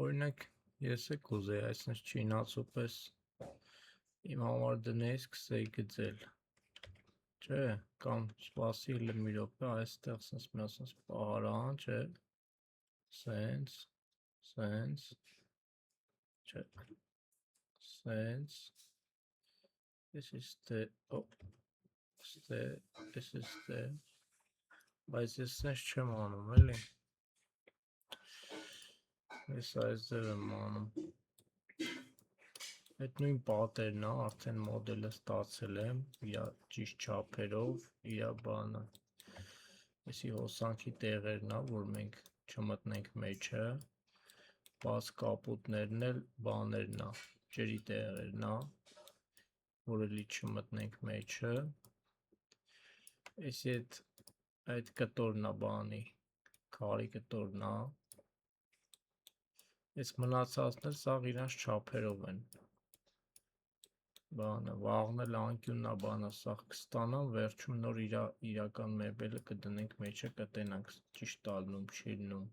Օրինակ, ես է կուզեի այսպես չինացու պես իմ համար դնեի սկսեի գծել, չէ, կամ սպասի մի րոպե այստեղ սենց մի ասենց պահարան, չէ, սենց, չէ, սենց, this is the, this is the, բայց ես սենց չեմ անում, էլի, ես այս ձև եմ անում, այդ նույն պատերն է, արդեն մոդելը ստացել եմ, իր ճիշտ չափերով, իր բանը, եսի հոսանքի տեղերն է, որ մենք չմտնենք մեջը, բաց կապուտներն էլ բաներն է, ջրի տեղերն է, որ էլի չմտնենք մեջը, եսի այդ կտորն է բանի, քարի կտորն է, ես մնացածն էլ սաղ իրանց չափերով են, բանը, վաղն էլ անկյունն է բանը, սաղ կստանամ, վերջում նոր իրական մեբելը կդնենք մեջը, կտենանք ճիշտ ալնում, շիլնում,